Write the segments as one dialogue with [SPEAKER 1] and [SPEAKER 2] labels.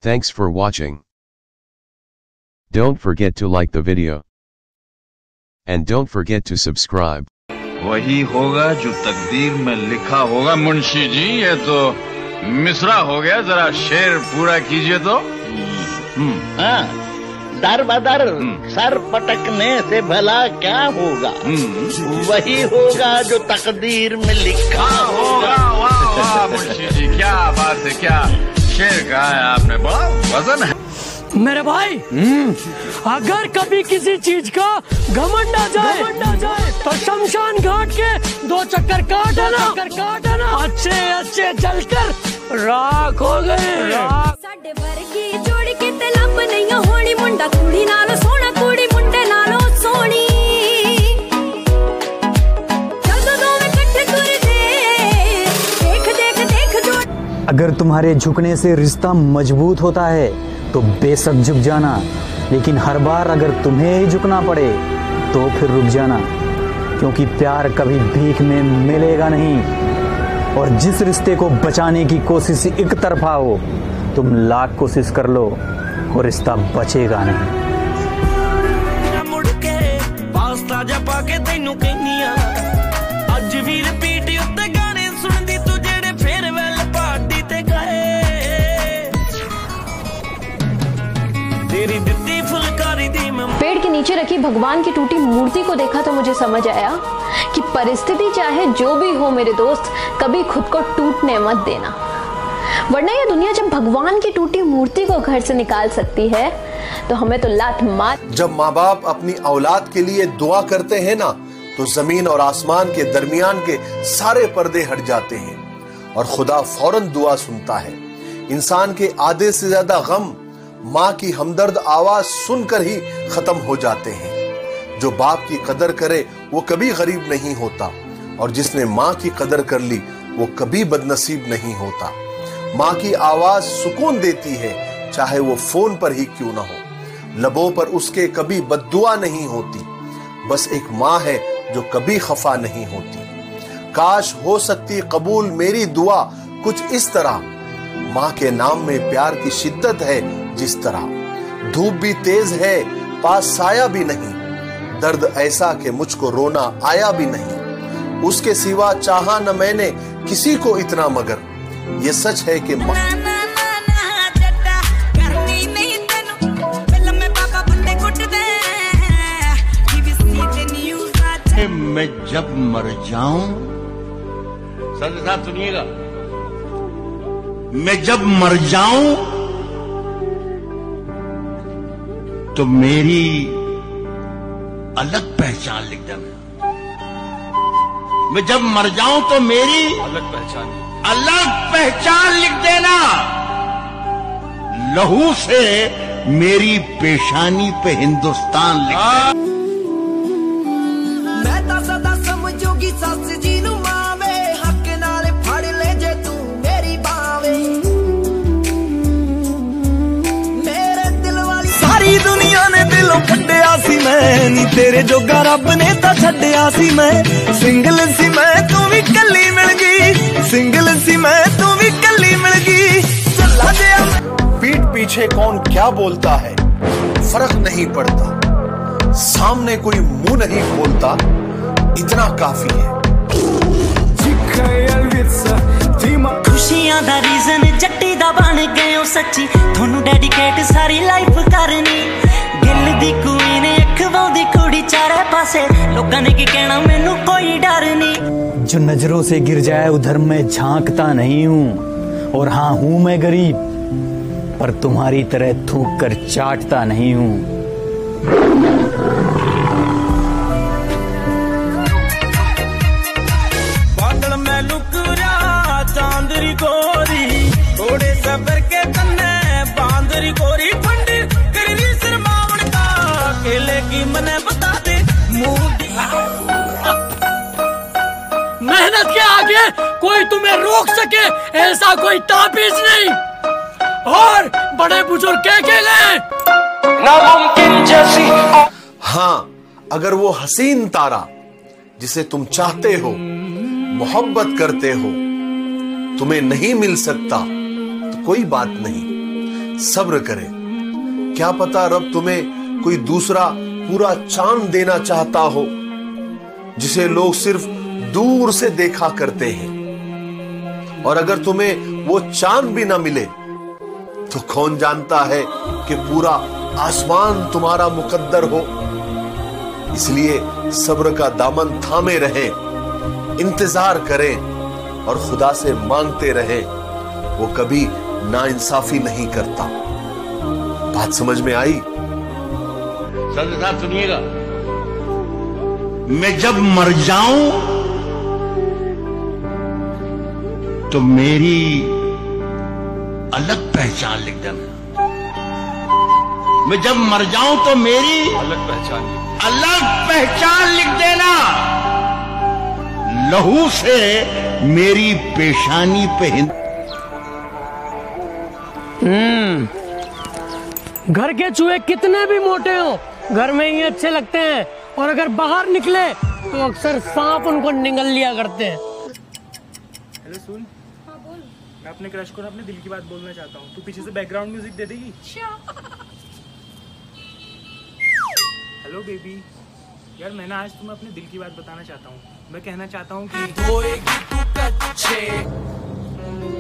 [SPEAKER 1] Thanks for watching. Don't forget to like the video. And don't forget to subscribe.
[SPEAKER 2] वही होगा जो तकदीर में लिखा होगा। मुंशी जी ये तो मिसरा हो गया, जरा शेर पूरा कीजिए तो।
[SPEAKER 3] हाँ, दर बदर सर पटकने से भला क्या होगा, वही होगा जो तकदीर में लिखा होगा।
[SPEAKER 2] वाह वाह मुंशी जी, क्या बात है, क्या शेर कहा है आपने, बड़ा वजन है।
[SPEAKER 4] मेरे भाई, अगर कभी किसी चीज का घमंड आ जाए तो शमशान घाट के 2 चक्कर काट आना, अच्छे जलकर राख हो गए।
[SPEAKER 5] साडे वर्गी जोड़ के ते लब नहीं होनी, मुंडा कुड़ी नालों सोना, कुड़ी मुंडे नालों सोनी। चल दोवें इकट्ठे तुर दे, देख जोड़।
[SPEAKER 6] अगर तुम्हारे झुकने से रिश्ता मजबूत होता है तो बेशक झुक जाना, लेकिन हर बार अगर तुम्हें ही झुकना पड़े तो फिर रुक जाना, क्योंकि प्यार कभी भीख में मिलेगा नहीं। और जिस रिश्ते को बचाने की कोशिश एक तरफा हो, तुम लाख कोशिश कर लो, वो रिश्ता बचेगा नहीं।
[SPEAKER 7] पेड़ के नीचे रखी भगवान की टूटी मूर्ति को देखा तो मुझे समझ आया कि परिस्थिति चाहे जो भी हो मेरे दोस्त, कभी खुद को टूटने मत देना, वरना ये दुनिया जब भगवान की टूटी मूर्ति को घर से निकाल सकती है तो हमें तो लात मार।
[SPEAKER 8] जब माँ बाप अपनी औलाद के लिए दुआ करते हैं ना, तो जमीन और आसमान के दरमियान के सारे पर्दे हट जाते हैं और खुदा फौरन दुआ सुनता है। इंसान के आधे से ज्यादा गम माँ की हमदर्द आवाज सुनकर ही खत्म हो जाते हैं। जो बाप की कदर करे वो कभी गरीब नहीं होता, और जिसने माँ की कदर कर ली वो कभी बदनसीब नहीं होता। माँ की आवाज सुकून देती है, चाहे वो फोन पर ही क्यों ना हो। लबों पर उसके कभी बद्दुआ नहीं होती, बस एक माँ है जो कभी खफा नहीं होती। काश हो सकती कबूल मेरी दुआ कुछ इस तरह, माँ के नाम में प्यार की शिद्दत है जिस तरह। धूप भी तेज है, पास साया भी नहीं, दर्द ऐसा कि मुझको रोना आया भी नहीं। उसके सिवा चाहा न मैंने किसी को इतना, मगर ये सच है कि
[SPEAKER 3] मैं जब मर जाऊं, संत साहब सुनिएगा, मैं जब मर जाऊं तो मेरी अलग पहचान लिख देना। मैं जब मर जाऊं तो मेरी अलग पहचान लिख देना। लहू से मेरी पेशानी पे हिंदुस्तान लिख देना।
[SPEAKER 9] मैं तो सदा समझोगी सस जी नू मावे, हक नाल फड़ ले जे तू मेरी बावे। मेरे दिल वाली सारी दुनिया ने दिलों कड्डिया सी, मैं नी तेरे जोगा रब ने तां छड्डिया सी। मैं सिंगल सी, मैं तू भी कल्ली मिल गई, सिंगल सी मैं तू भी कल्ली मिल गई। चला गया
[SPEAKER 8] पीठ पीछे कौन क्या बोलता है फर्क नहीं पड़ता, सामने कोई मुंह नहीं खोलता, इतना काफी है।
[SPEAKER 9] खुशियां दा रीजन जट्टी दा बन गए हो सच्ची, थोनू डेडिकेट सारी लाइफ करनी। दिल दी क्वीन अखवां दी कुड़ी चारे पासे, लोकां ने की कहना मैनू कोई डर नहीं।
[SPEAKER 6] जो नजरों से गिर जाए उधर मैं झांकता नहीं हूँ, और हाँ हूँ मैं गरीब, पर तुम्हारी तरह थूक कर चाटता नहीं हूँ।
[SPEAKER 9] बादल में लुक रहा चांदरी गोरी, थोड़े सबर के तन्ने बांदरी गोरी। फंडी करी शर्मावण का अकेले की मने बता दे
[SPEAKER 4] मेहनत के आगे कोई तुम्हें रोक सके ऐसा कोई ताबीज नहीं, और बड़े बुजुर्ग कह के गए
[SPEAKER 9] नामुमकिन जैसी।
[SPEAKER 8] हाँ, अगर वो हसीन तारा जिसे तुम चाहते हो, मोहब्बत करते हो, तुम्हें नहीं मिल सकता तो कोई बात नहीं। सब्र करें। क्या पता रब तुम्हें कोई दूसरा पूरा चांद देना चाहता हो, जिसे लोग सिर्फ दूर से देखा करते हैं। और अगर तुम्हें वो चांद भी ना मिले तो कौन जानता है कि पूरा आसमान तुम्हारा मुकद्दर हो। इसलिए सब्र का दामन थामे रहें, इंतजार करें और खुदा से मांगते रहें। वो कभी नाइंसाफी नहीं करता। बात समझ में आई?
[SPEAKER 3] सर साहब सुनिएगा, मैं जब मर जाऊं तो मेरी अलग पहचान लिख देना। मैं जब मर जाऊं तो मेरी अलग पहचान लिख देना। लहू से मेरी पेशानी पे
[SPEAKER 4] घर के चूहे कितने भी मोटे हो, घर में ही अच्छे लगते हैं, और अगर बाहर निकले तो अक्सर सांप उनको निगल लिया करते हैं।
[SPEAKER 10] हेलो सुन। हाँ बोल। मैं अपने क्रश को अपने दिल की बात बोलना चाहता हूँ। तू पीछे से बैकग्राउंड म्यूजिक दे देगी? हेलो बेबी, यार मैं ना आज तुम्हें अपने दिल की बात बताना चाहता हूँ। मैं कहना चाहता हूँ कि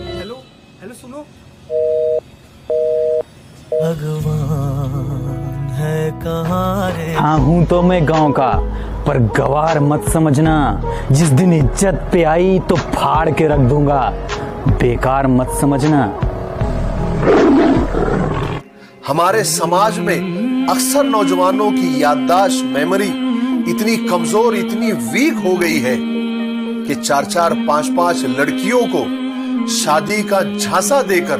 [SPEAKER 10] हेलो हेलो सुनो।
[SPEAKER 6] भगवान है कहाँ रे? हाँ हूँ तो मैं गांव का, पर गवार मत समझना। जिस दिन इज्जत पे आई तो फाड़ के रख दूंगा, बेकार मत समझना।
[SPEAKER 8] हमारे समाज में अक्सर नौजवानों की याददाश्त, मेमोरी इतनी कमजोर, इतनी वीक हो गई है कि 4-4, 5-5 लड़कियों को शादी का झांसा देकर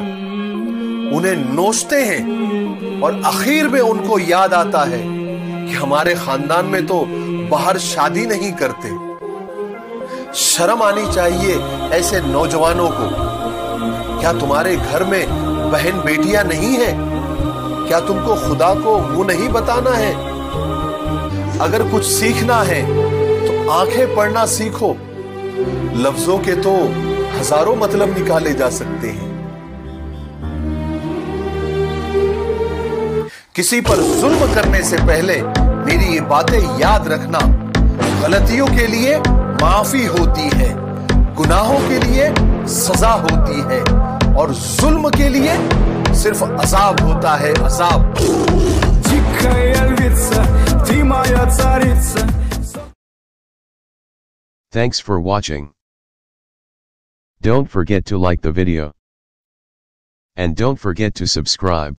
[SPEAKER 8] उन्हें नोचते हैं और आखिर में उनको याद आता है कि हमारे खानदान में तो बाहर शादी नहीं करते। शर्म आनी चाहिए ऐसे नौजवानों को। क्या तुम्हारे घर में बहन बेटियां नहीं हैं? क्या तुमको खुदा को मुंह नहीं बताना है? अगर कुछ सीखना है तो आंखें पढ़ना सीखो। लफ्जों के तो हजारों मतलब निकाले जा सकते हैं। किसी पर जुल्म करने से पहले मेरी ये बातें याद रखना। गलतियों के लिए माफी होती है, गुनाहों के लिए सजा होती है, और जुल्म के लिए सिर्फ अजाब होता है, अजाब।
[SPEAKER 1] Thanks for watching. Don't forget to like the video. And don't forget to subscribe.